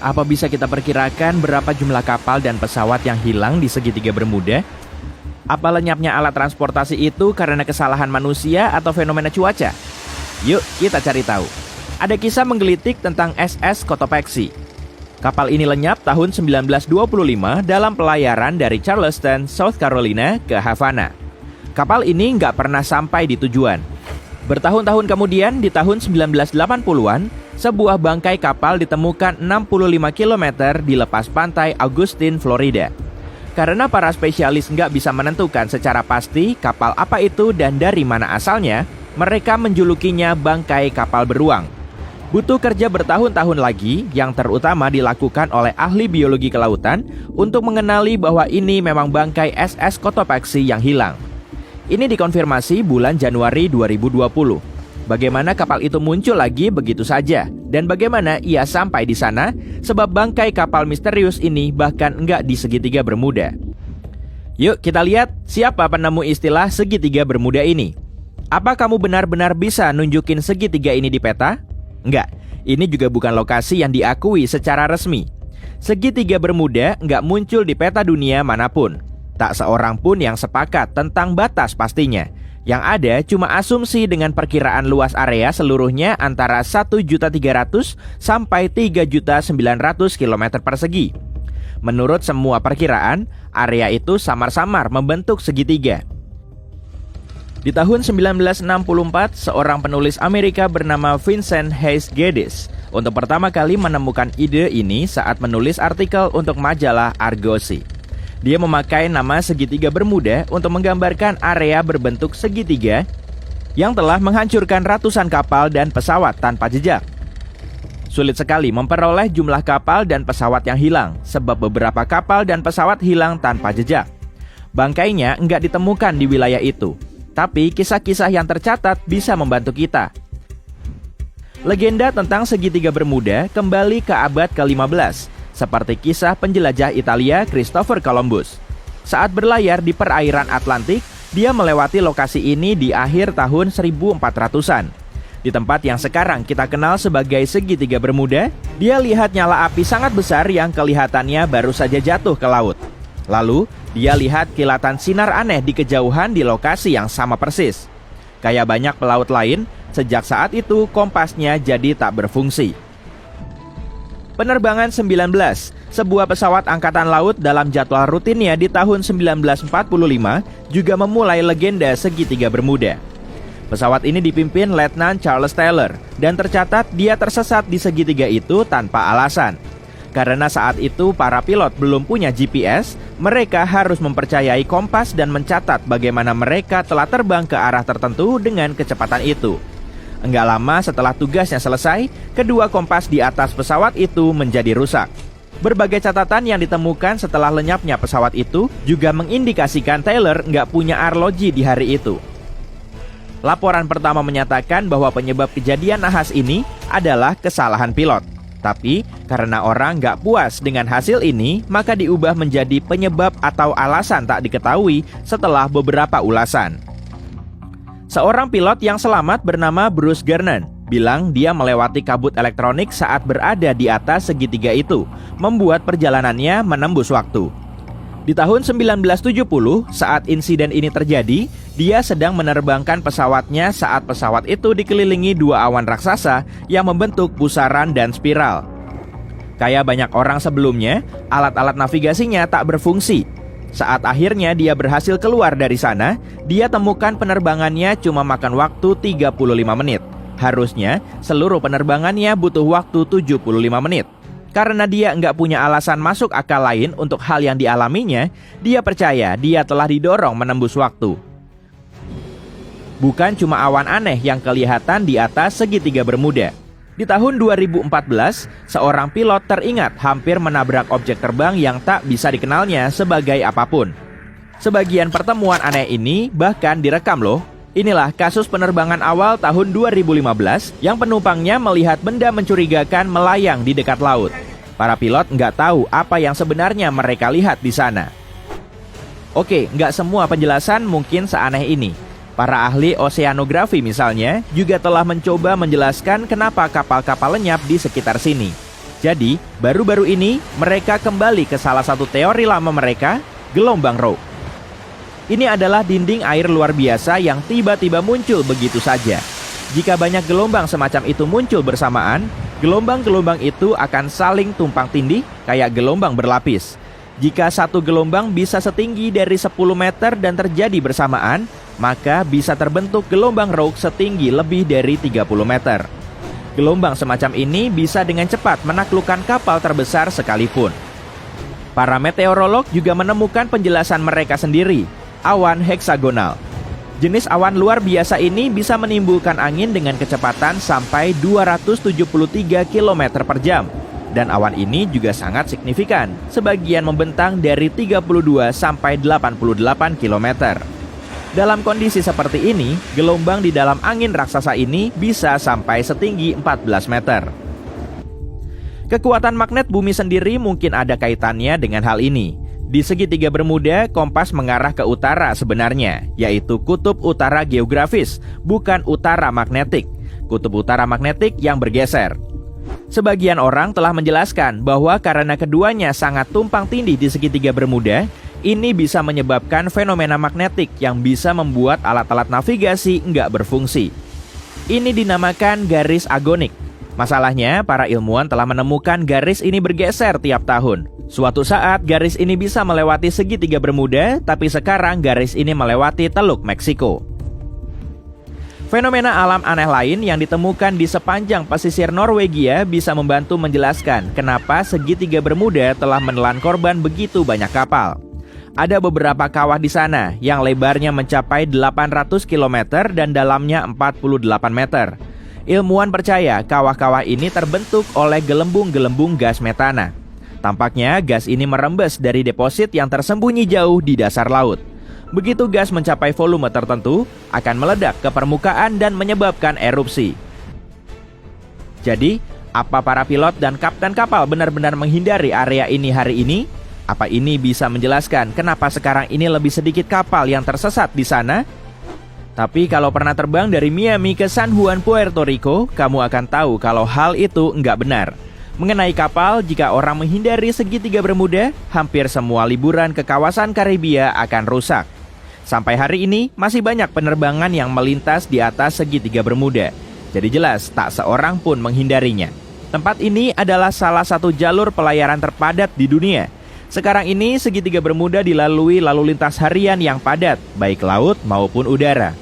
Apa bisa kita perkirakan berapa jumlah kapal dan pesawat yang hilang di segitiga Bermuda? Apa lenyapnya alat transportasi itu karena kesalahan manusia atau fenomena cuaca? Yuk kita cari tahu. Ada kisah menggelitik tentang SS Cotopaxi. Kapal ini lenyap tahun 1925 dalam pelayaran dari Charleston, South Carolina ke Havana. Kapal ini nggak pernah sampai di tujuan. Bertahun-tahun kemudian, di tahun 1980-an, sebuah bangkai kapal ditemukan 65 km di lepas pantai Augustine, Florida. Karena para spesialis nggak bisa menentukan secara pasti kapal apa itu dan dari mana asalnya, mereka menjulukinya bangkai kapal beruang. Butuh kerja bertahun-tahun lagi yang terutama dilakukan oleh ahli biologi kelautan untuk mengenali bahwa ini memang bangkai SS Cotopaxi yang hilang. Ini dikonfirmasi bulan Januari 2020. Bagaimana kapal itu muncul lagi begitu saja, dan bagaimana ia sampai di sana, sebab bangkai kapal misterius ini bahkan enggak di segitiga Bermuda. Yuk kita lihat siapa penemu istilah segitiga Bermuda ini. Apa kamu benar-benar bisa nunjukin segitiga ini di peta? Enggak, ini juga bukan lokasi yang diakui secara resmi. Segitiga Bermuda enggak muncul di peta dunia manapun. Tak seorang pun yang sepakat tentang batas pastinya. Yang ada cuma asumsi dengan perkiraan luas area seluruhnya antara 1.300.000 sampai 3.900.000 km persegi. Menurut semua perkiraan, area itu samar-samar membentuk segitiga. Di tahun 1964, seorang penulis Amerika bernama Vincent Hayes Geddes untuk pertama kali menemukan ide ini saat menulis artikel untuk majalah Argosy. Dia memakai nama segitiga Bermuda untuk menggambarkan area berbentuk segitiga yang telah menghancurkan ratusan kapal dan pesawat tanpa jejak. Sulit sekali memperoleh jumlah kapal dan pesawat yang hilang, sebab beberapa kapal dan pesawat hilang tanpa jejak. Bangkainya enggak ditemukan di wilayah itu, tapi kisah-kisah yang tercatat bisa membantu kita. Legenda tentang segitiga Bermuda kembali ke abad ke-15, seperti kisah penjelajah Italia Christopher Columbus. Saat berlayar di perairan Atlantik, dia melewati lokasi ini di akhir tahun 1400-an. Di tempat yang sekarang kita kenal sebagai segitiga Bermuda, dia lihat nyala api sangat besar yang kelihatannya baru saja jatuh ke laut. Lalu, dia lihat kilatan sinar aneh di kejauhan di lokasi yang sama persis. Kayak banyak pelaut lain, sejak saat itu kompasnya jadi tak berfungsi. Penerbangan 19, sebuah pesawat angkatan laut dalam jadwal rutinnya di tahun 1945 juga memulai legenda segitiga Bermuda. Pesawat ini dipimpin Letnan Charles Taylor dan tercatat dia tersesat di segitiga itu tanpa alasan. Karena saat itu para pilot belum punya GPS, mereka harus mempercayai kompas dan mencatat bagaimana mereka telah terbang ke arah tertentu dengan kecepatan itu. Enggak lama setelah tugasnya selesai, kedua kompas di atas pesawat itu menjadi rusak. Berbagai catatan yang ditemukan setelah lenyapnya pesawat itu juga mengindikasikan Taylor enggak punya arloji di hari itu. Laporan pertama menyatakan bahwa penyebab kejadian nahas ini adalah kesalahan pilot. Tapi karena orang nggak puas dengan hasil ini, maka diubah menjadi penyebab atau alasan tak diketahui setelah beberapa ulasan. Seorang pilot yang selamat bernama Bruce Gernon bilang dia melewati kabut elektronik saat berada di atas segitiga itu, membuat perjalanannya menembus waktu. Di tahun 1970, saat insiden ini terjadi, dia sedang menerbangkan pesawatnya saat pesawat itu dikelilingi dua awan raksasa yang membentuk pusaran dan spiral. Kayak banyak orang sebelumnya, alat-alat navigasinya tak berfungsi. Saat akhirnya dia berhasil keluar dari sana, dia temukan penerbangannya cuma makan waktu 35 menit. Harusnya seluruh penerbangannya butuh waktu 75 menit. Karena dia nggak punya alasan masuk akal lain untuk hal yang dialaminya, dia percaya dia telah didorong menembus waktu. Bukan cuma awan aneh yang kelihatan di atas segitiga Bermuda. Di tahun 2014, seorang pilot teringat hampir menabrak objek terbang yang tak bisa dikenalnya sebagai apapun. Sebagian pertemuan aneh ini bahkan direkam loh. Inilah kasus penerbangan awal tahun 2015 yang penumpangnya melihat benda mencurigakan melayang di dekat laut. Para pilot nggak tahu apa yang sebenarnya mereka lihat di sana. Oke, nggak semua penjelasan mungkin seaneh ini. Para ahli oseanografi misalnya juga telah mencoba menjelaskan kenapa kapal-kapal lenyap di sekitar sini. Jadi, baru-baru ini mereka kembali ke salah satu teori lama mereka, gelombang Rogue. Ini adalah dinding air luar biasa yang tiba-tiba muncul begitu saja. Jika banyak gelombang semacam itu muncul bersamaan, gelombang-gelombang itu akan saling tumpang tindih kayak gelombang berlapis. Jika satu gelombang bisa setinggi dari 10 meter dan terjadi bersamaan, maka bisa terbentuk gelombang Rogue setinggi lebih dari 30 meter. Gelombang semacam ini bisa dengan cepat menaklukkan kapal terbesar sekalipun. Para meteorolog juga menemukan penjelasan mereka sendiri, awan heksagonal. Jenis awan luar biasa ini bisa menimbulkan angin dengan kecepatan sampai 273 km per jam. Dan awan ini juga sangat signifikan, sebagian membentang dari 32 sampai 88 km. Dalam kondisi seperti ini, gelombang di dalam angin raksasa ini bisa sampai setinggi 14 meter. Kekuatan magnet bumi sendiri mungkin ada kaitannya dengan hal ini. Di segitiga Bermuda, kompas mengarah ke utara sebenarnya, yaitu kutub utara geografis, bukan utara magnetik. Kutub utara magnetik yang bergeser. Sebagian orang telah menjelaskan bahwa karena keduanya sangat tumpang tindih di segitiga Bermuda, ini bisa menyebabkan fenomena magnetik yang bisa membuat alat-alat navigasi nggak berfungsi. Ini dinamakan garis agonik. Masalahnya, para ilmuwan telah menemukan garis ini bergeser tiap tahun. Suatu saat, garis ini bisa melewati segitiga Bermuda, tapi sekarang garis ini melewati Teluk Meksiko. Fenomena alam aneh lain yang ditemukan di sepanjang pesisir Norwegia bisa membantu menjelaskan kenapa segitiga Bermuda telah menelan korban begitu banyak kapal. Ada beberapa kawah di sana yang lebarnya mencapai 800 km dan dalamnya 48 meter. Ilmuwan percaya kawah-kawah ini terbentuk oleh gelembung-gelembung gas metana. Tampaknya gas ini merembes dari deposit yang tersembunyi jauh di dasar laut. Begitu gas mencapai volume tertentu, akan meledak ke permukaan dan menyebabkan erupsi. Jadi, apa para pilot dan kapten kapal benar-benar menghindari area ini hari ini? Apa ini bisa menjelaskan kenapa sekarang ini lebih sedikit kapal yang tersesat di sana? Tapi kalau pernah terbang dari Miami ke San Juan, Puerto Rico, kamu akan tahu kalau hal itu nggak benar. Mengenai kapal, jika orang menghindari segitiga Bermuda, hampir semua liburan ke kawasan Karibia akan rusak. Sampai hari ini, masih banyak penerbangan yang melintas di atas segitiga Bermuda. Jadi jelas, tak seorang pun menghindarinya. Tempat ini adalah salah satu jalur pelayaran terpadat di dunia. Sekarang ini segitiga Bermuda dilalui lalu lintas harian yang padat, baik laut maupun udara.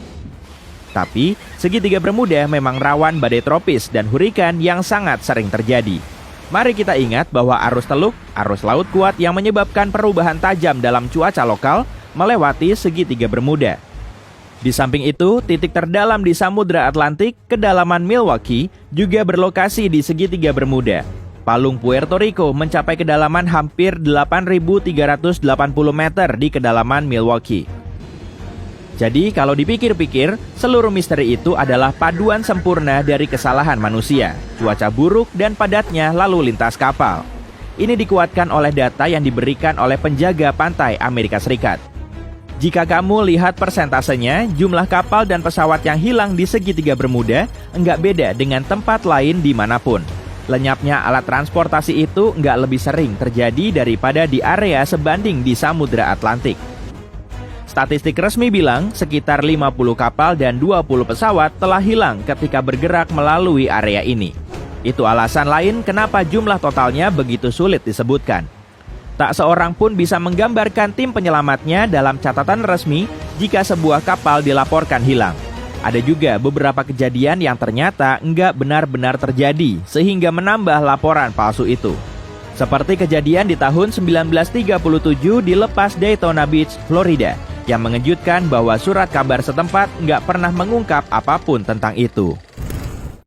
Tapi, segitiga Bermuda memang rawan badai tropis dan hurikan yang sangat sering terjadi. Mari kita ingat bahwa arus teluk, arus laut kuat yang menyebabkan perubahan tajam dalam cuaca lokal melewati segitiga Bermuda. Di samping itu, titik terdalam di Samudra Atlantik, kedalaman Milwaukee, juga berlokasi di segitiga Bermuda. Palung Puerto Rico mencapai kedalaman hampir 8.380 meter di kedalaman Milwaukee. Jadi kalau dipikir-pikir, seluruh misteri itu adalah paduan sempurna dari kesalahan manusia, cuaca buruk dan padatnya lalu lintas kapal. Ini dikuatkan oleh data yang diberikan oleh penjaga pantai Amerika Serikat. Jika kamu lihat persentasenya, jumlah kapal dan pesawat yang hilang di segitiga Bermuda enggak beda dengan tempat lain dimanapun. Lenyapnya alat transportasi itu nggak lebih sering terjadi daripada di area sebanding di Samudra Atlantik. Statistik resmi bilang sekitar 50 kapal dan 20 pesawat telah hilang ketika bergerak melalui area ini. Itu alasan lain kenapa jumlah totalnya begitu sulit disebutkan. Tak seorang pun bisa menggambarkan tim penyelamatnya dalam catatan resmi jika sebuah kapal dilaporkan hilang. Ada juga beberapa kejadian yang ternyata nggak benar-benar terjadi sehingga menambah laporan palsu itu. Seperti kejadian di tahun 1937 di lepas Daytona Beach, Florida, yang mengejutkan bahwa surat kabar setempat nggak pernah mengungkap apapun tentang itu.